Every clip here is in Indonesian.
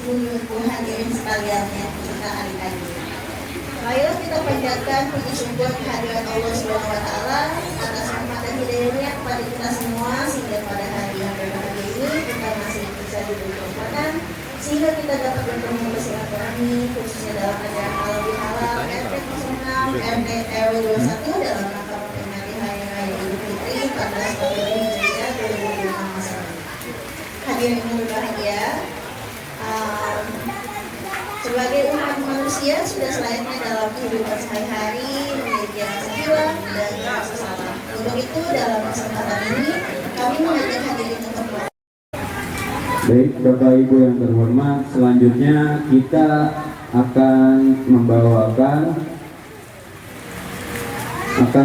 hadirin sekalian yang kita adik-adik. Ayo kita panjatkan puji syukur kehadiran Allah Subhanahu wa taala atas rahmat dan hidayahnya kepada kita semua sehingga pada hari yang berbahagia ini kita masih bisa diberi kesempatan sehingga kita dapat bertemu bersilaturahmi khususnya dalam acara halal bihalal RT 06 RT RW 21 dalam rangka memperingati Hari Raya Idul Fitri 14 April Hijriah 2025 Masehi. Hadirin yang berbahagia, sebagai umat manusia sudah selayaknya dalam kehidupan sehari-hari memiliki rasa hilang dan rasa salah. Untuk itu dalam kesempatan ini kami mengajak hadirin untuk Baik, Bapak Ibu yang terhormat, selanjutnya kita akan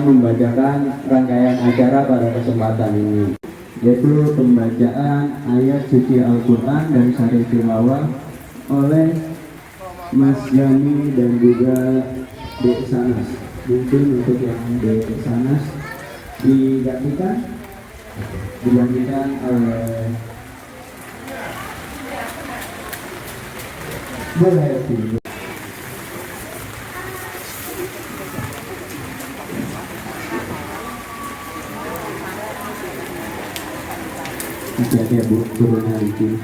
membacakan rangkaian acara pada kesempatan ini, yaitu pembacaan ayat suci Al-Quran dan syarih tilawah oleh Mas Yani dan juga Dek Sanas. Mungkin untuk yang Dek Sanas digantikan oleh boleh dulu. Hati-hati ya Bu, turunnya itu.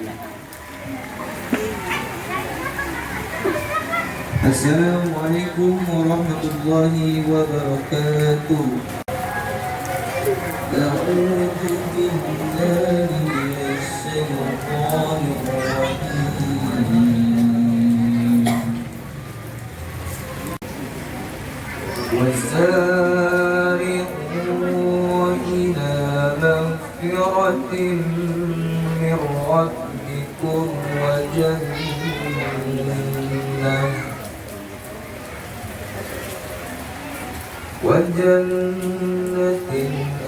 Assalamualaikum warahmatullahi wabarakatuh. A'udzu billahi minasy syaithanir rajim. Wasari'u ila maghfiratin min rabbikum wa وجنة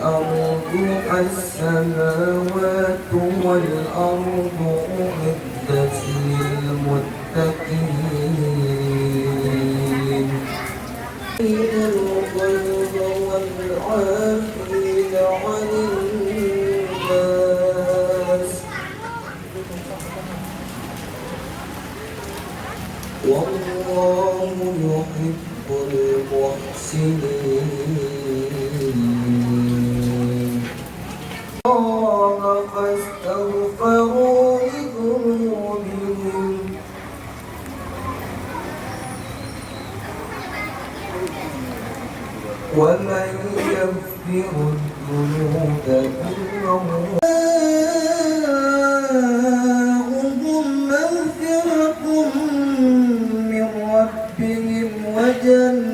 أرضها السماوات والأرض أعدت للمتقين الغيظ والعافين عن الناس والله يحب المحسنين الله فاستغفروا لذنوبهم ومن يغفر الذنوب إلا الله مغفرة من ربهم وجنة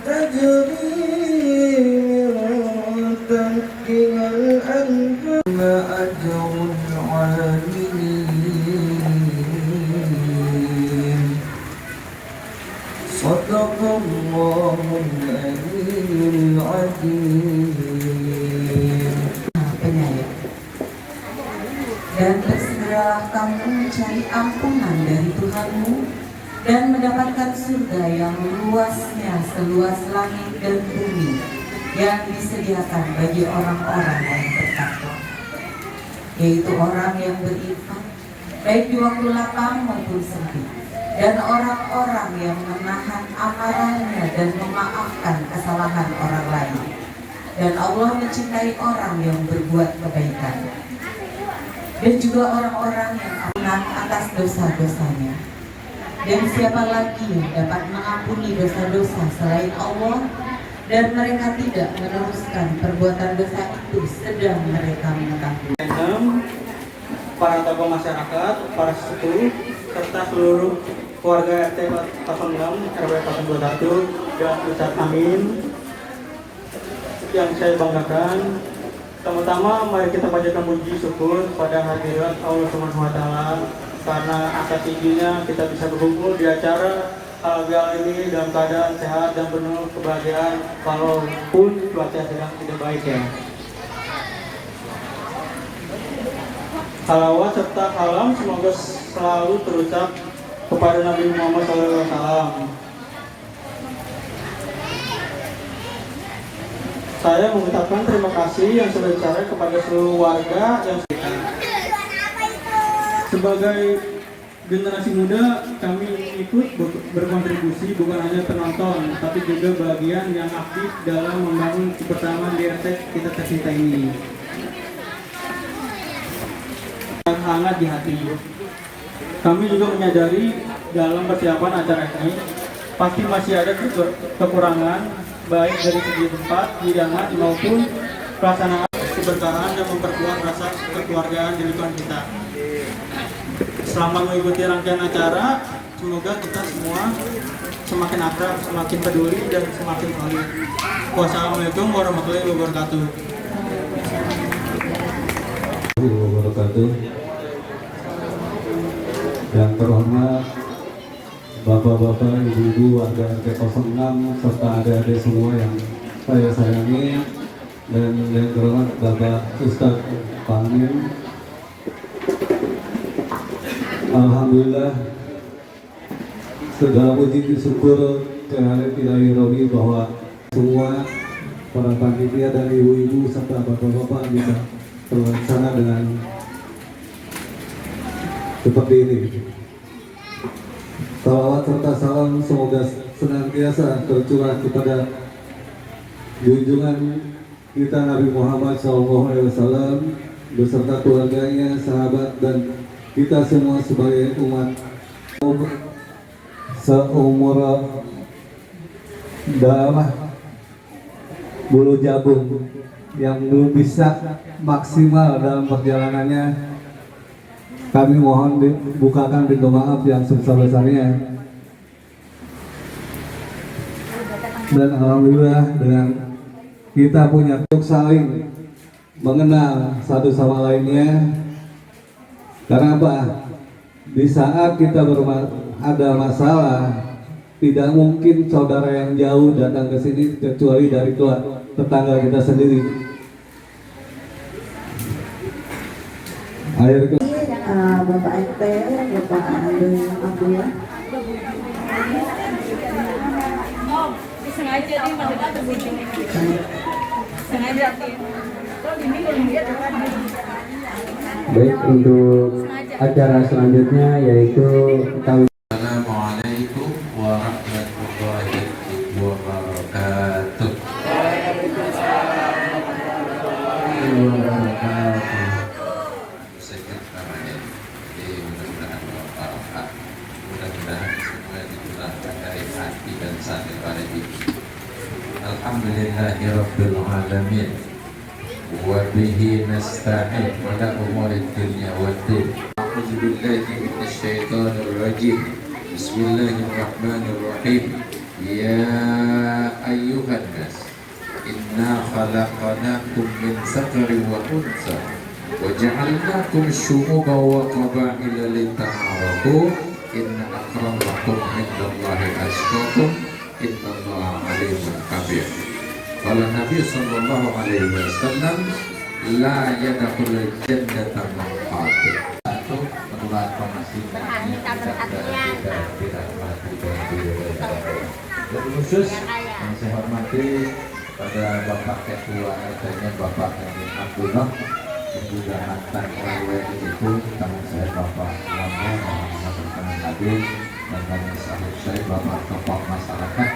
تجري من تحتها الأنهار أجر العاملين صدق الله العلي العظيم. Dan bersegeralah kamu mencari ampunan dari Tuhanmu dan mendapatkan surga yang luasnya seluas langit dan bumi yang disediakan bagi orang-orang yang bertakwa, yaitu orang yang berinfak baik di waktu lapang maupun sempit, dan orang-orang yang menahan amarahnya dan memaafkan kesalahan orang lain. Dan Allah mencintai orang yang berbuat kebaikan, dan juga orang-orang yang ampunan atas dosa-dosanya. Dan siapa lagi yang dapat mengampuni dosa-dosa selain Allah? Dan mereka tidak meneruskan perbuatan dosa itu sedang mereka mengetahui. Para tokoh masyarakat, para sesepuh, serta seluruh keluarga RT 06 RW 021 dan Ustadz Amin yang saya banggakan. Pertama-tama mari kita panjatkan puji syukur pada hadirat Allah Subhanahu wa taala karena atas izinnya kita bisa berkumpul di acara halal ini dalam keadaan sehat dan penuh kebahagiaan walaupun cuaca sedang tidak baik ya. Salawat serta salam semoga selalu terucap kepada Nabi Muhammad SAW. Saya mengucapkan terima kasih yang sebesar kepada seluruh warga yang sebagai generasi muda, kami ikut berkontribusi bukan hanya penonton, tapi juga bagian yang aktif dalam membangun kebersamaan di RT kita tercinta ini. Yang hangat di hati. Kami juga menyadari dalam persiapan acara ini pasti masih ada kekurangan baik dari segi tempat, hidangan maupun pelaksanaan keberkahan dan memperkuat rasa kekeluargaan di lingkungan kita. Selama mengikuti rangkaian acara, semoga kita semua semakin akrab, semakin peduli, dan semakin solid. Wassalamualaikum warahmatullahi wabarakatuh. Wabarakatuh. Yang terhormat Bapak-bapak, ibu-ibu, warga RT 06 serta adik-adik semua yang saya sayangi, dan yang terhormat Bapak Ustadz Pamin. Alhamdulillah, segala puji syukur kehadirat ilahi Robi bahwa semua para panitia dan ibu-ibu serta bapak-bapak bisa terlaksana dengan seperti ini. Salawat serta salam semoga senantiasa tercurah kepada junjungan kita Nabi Muhammad SAW beserta keluarganya, sahabat, dan kita semua sebagai umat seumur dalam bulu jagung yang belum bisa maksimal dalam perjalanannya. Kami mohon dibukakan pintu maaf yang sebesar-besarnya. Dan alhamdulillah dengan kita punya untuk saling mengenal satu sama lainnya. Karena apa? Di saat kita ada masalah, tidak mungkin saudara yang jauh datang ke sini kecuali dari tetangga kita sendiri. Akhir Bapak RT, Bapak Abdullah. Sengaja nih maksudnya terbunyi. Sengaja sih. Baik, untuk acara selanjutnya yaitu Assalamualaikum warahmatullahi wabarakatuh. Sekit namanya. Jadi mudah-mudahan bermanfaat. Mudah-mudahan semua dicurahkan dari hati dan sampai pada ini. Alhamdulillahirabbil alamin. Wa bihi nasta'in ala umuri dunya waddin. A'udzu billahi minasyaitonir rajim. Bismillahirrahmanirrahim. Ya ayyuhan nas, inna khalaqnakum min dzakarin wa untha wa ja'alnakum syu'uban wa qaba'ila lita'arafu. Inna akramakum 'indallahi atqakum. Innallaha 'alimun khabir. Qala Nabi sallallahu alaihi wasallam, la yadkhulul jannata man qatil. Satu, menular pemasihannya tidak mati dan khusus yang saya hormati pada Bapak Ketua RT-nya Bapak Abdullah dan juga mantan RW itu teman saya Bapak Muhammad Habib dan banyak sahabat saya Bapak tokoh masyarakat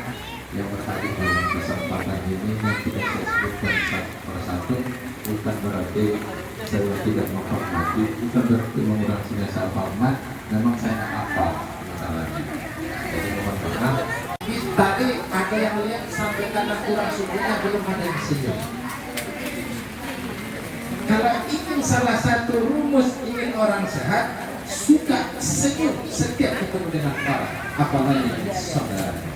yang berhadir dalam kesempatan ini yang tidak saya sebutkan satu persatu, bukan berarti saya tidak menghormati, bukan berarti mengurangi saya hormat, memang saya hafal masalahnya. Jadi mohon maaf. Tadi ada yang lihat sampai karena kurang sukunya belum ada yang senyum. Kalau ingin salah satu rumus ingin orang sehat, suka senyum setiap ketemu dengan orang, apalagi saudara.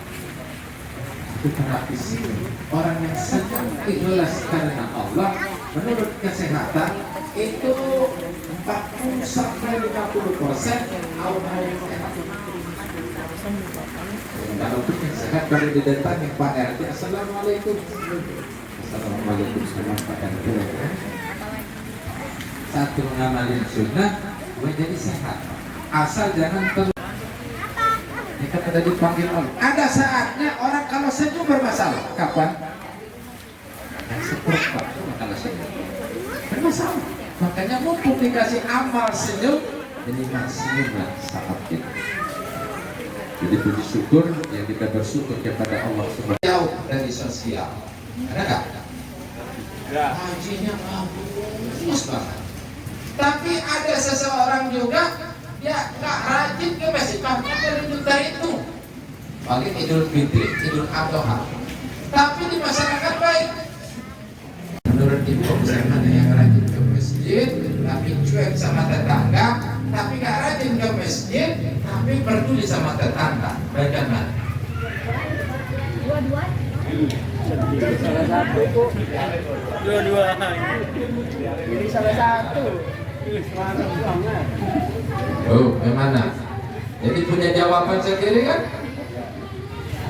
Itu terapi sini. Orang yang senyum ikhlas karena Allah, menurut kesehatan itu 40 sampai 50% awal-awal sehat. Kalau yang sehat baru didatangi Pak RT. Assalamualaikum. Assalamualaikum Pak RT. Satu ngamalin sunnah menjadi sehat. Asal jangan ini kan ada dipanggil orang. Ada saatnya orang kalau senyum bermasalah. Kapan? seperempat makalah senyum. Memang sama. Makanya mumpung dikasih amal senyum, ini senyumlah saat ini. Jadi puji syukur yang kita bersyukur kepada Allah Subhanahu jauh dari sosial. Ada nggak? Hajinya bagus banget. Tapi ada seseorang juga dia nggak rajin ke masjid, bahkan lebih dari itu. Paling Idul Fitri, Idul Adha. Tapi di masyarakat baik. Menurut ibu mana yang rajin ke masjid, tapi cuek sama tetangga, tapi nggak rajin ke masjid, tapi peduli sama tetangga. Bagaimana? Dua-dua. Salah satu kok. Dua-dua. Jadi salah satu. Semangat banget. Oh, gimana? Jadi punya jawaban sendiri kan?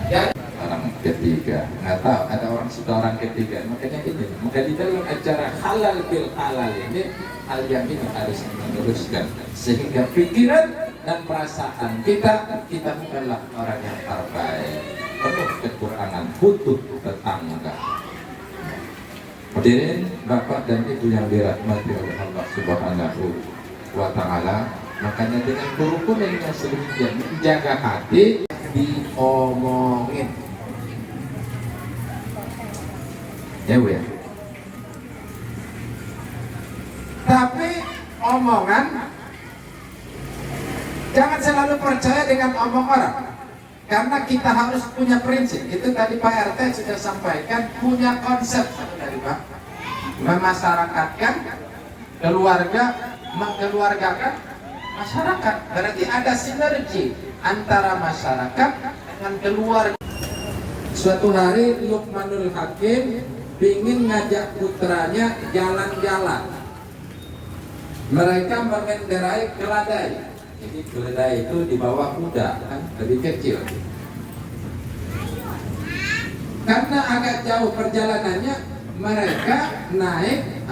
Ya, orang ketiga, nggak tahu ada orang sudah orang ketiga, makanya ini, maka di dalam acara halal bil halal ini hal yang ini harus meneruskan sehingga pikiran dan perasaan kita bukanlah orang yang terbaik, penuh kekurangan, butuh tetangga. Hadirin Bapak dan Ibu yang dirahmati oleh Allah Subhanahu wa Ta'ala, makanya dengan kerukunan yang sedemikian menjaga hati diomongin. Ya Bu ya. Tapi omongan jangan selalu percaya dengan omong orang. Karena kita harus punya prinsip. Itu tadi Pak RT sudah sampaikan, punya konsep dari Pak. Memasyarakatkan keluarga, mengkeluargakan masyarakat. Berarti ada sinergi antara masyarakat dengan keluarga. Suatu hari Luqmanul Hakim ingin ngajak putranya jalan-jalan. Mereka mengendarai keledai. Jadi keledai itu di bawah kuda, kan lebih kecil. Karena agak jauh perjalanannya, mereka naik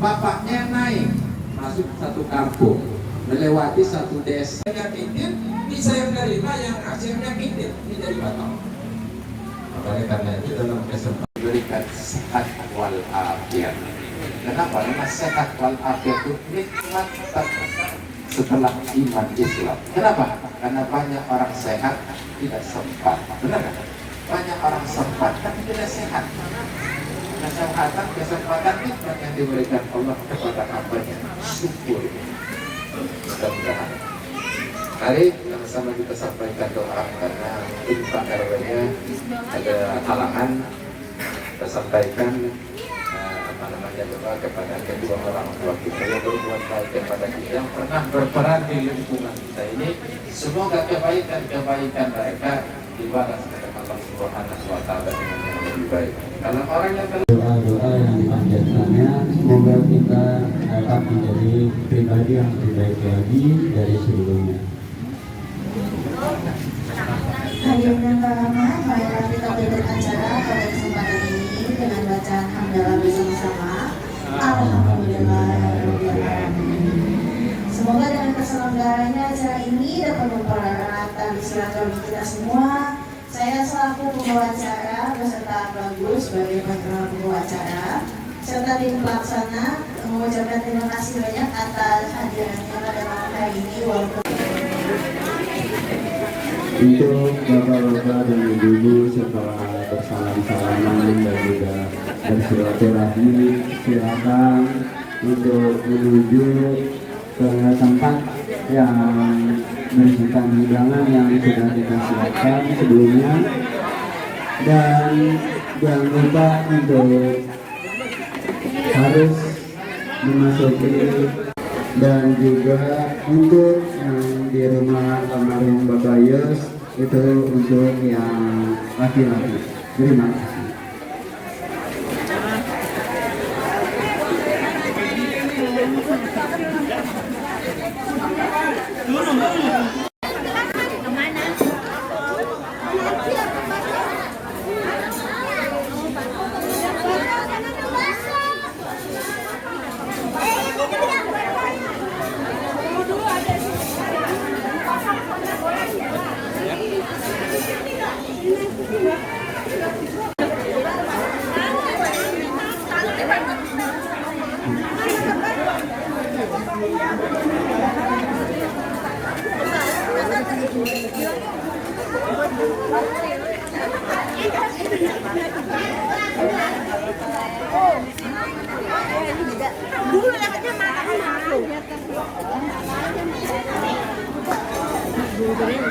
bapaknya naik masuk satu kampung, melewati satu desa. Yang pinggir bisa yang menerima, yang kasih yang pinggir ini dari Batam. Oleh karena itu dalam kesempatan berikan sehat wal afiat. Kenapa? Karena sehat wal afiat itu nikmat setelah iman Islam. Kenapa? Karena banyak orang sehat tidak sempat. Benar kan? Banyak orang sempat tapi tidak sehat. Kesempatan nikmat yang diberikan Allah kepada hamba-Nya. Syukur. Mudah-mudahan. Mari sama-sama kita sampaikan doa karena Pak RW-nya ada halangan. Kita sampaikan doa kepada kedua orang tua kita yang berbuat baik kepada kita, yang pernah berperan di lingkungan kita ini. Semoga kebaikan mereka dibalas oleh Allah Subhanahu wa Ta'ala dengan yang lebih baik. Kalau orang yang doa-doa yang dipanjatkannya, semoga kita dapat menjadi pribadi yang lebih baik lagi dari sebelumnya. Hadirin yang terhormat, marilah kita tutup acara pada kesempatan ini dengan bacaan hamdalah bersama-sama. Alhamdulillahirobbilalamin. Semoga dengan terselenggaranya acara ini dapat mempererat tali silaturahmi kita semua. Saya selaku pembawa acara beserta Bagus sebagai pembawa acara serta tim pelaksana mengucapkan terima kasih banyak atas hadirannya pada malam hari ini. Untuk bapak-bapak dan ibu-ibu setelah bersalam-salaman dan juga bersilaturahmi, silakan untuk menuju ke tempat yang menunjukkan hidangan yang sudah kita siapkan sebelumnya, dan jangan lupa untuk harus memasuki. Dan juga untuk yang di rumah almarhum Bapak Yus itu untuk yang laki-laki. Terima kasih. Jalannya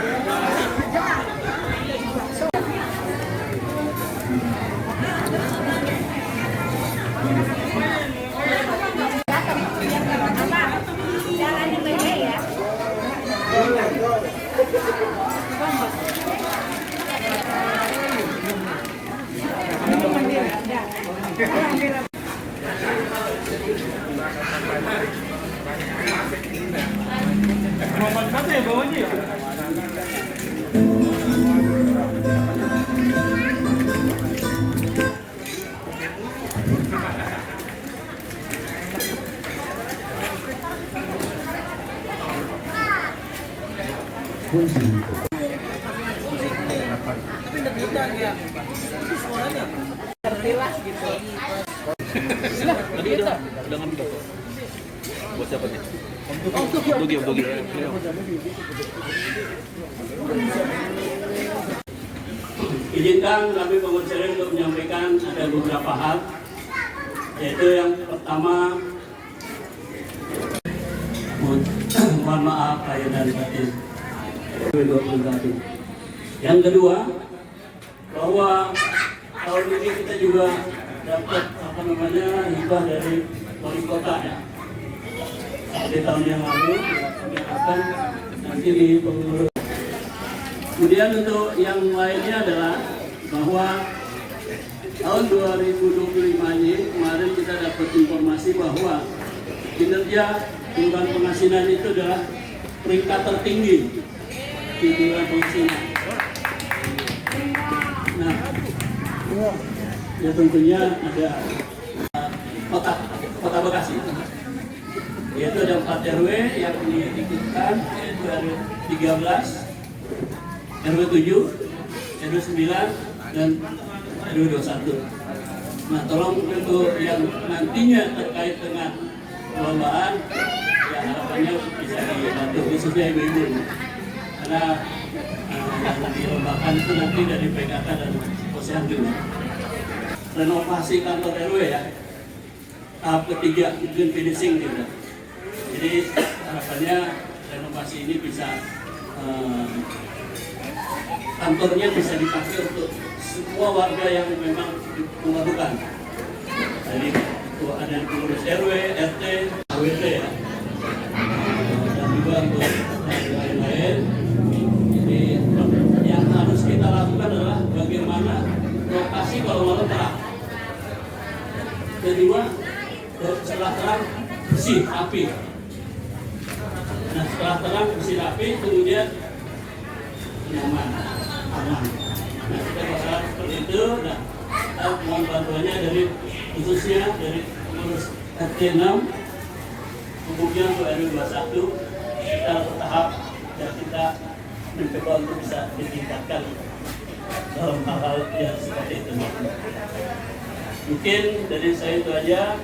beda ya. Izinkan kami pengusaha untuk menyampaikan ada beberapa hal, yaitu yang pertama, mohon maaf lahir dan batin. Yang kedua, bahwa tahun ini kita juga dapat hibah dari wali kota ya. Di tahun yang lalu kami akan nanti di pengurus. Kemudian untuk yang lainnya adalah bahwa tahun 2025 ini kemarin kita dapat informasi bahwa kinerja Kelurahan Pengasinan itu adalah peringkat tertinggi di Kelurahan Pengasinan. Nah, ya tentunya ada kota Bekasi, yaitu ada 4 RW yang diikutkan, yaitu RW 13, RW 7, RW 9, dan RW 21. Nah, tolong untuk yang nantinya terkait dengan perlombaan, ya harapannya bisa dibantu khususnya ibu-ibu, karena yang dilombakan itu nanti dari PKK dan posyandu. Renovasi kantor RW ya, tahap ketiga mungkin finishing gitu. Jadi harapannya renovasi ini bisa kantornya bisa dipakai untuk semua warga yang memang memerlukan. Jadi ada pengurus RW, RT, AWT ya, dan juga untuk lain-lain. Jadi yang harus kita lakukan adalah bagaimana lokasi kalau malam terang. Kedua, setelah terang bersih, rapi. Nah, setelah terang bersih, rapi, kemudian nyaman, aman. Nah, kita bakal seperti itu. Nah, mohon bantuannya dari khususnya dari pengurus RT 6, umumnya untuk RW 21, kita bertahap dan kita mencoba untuk bisa ditingkatkan dalam hal-hal yang seperti itu. Mungkin dari saya itu aja.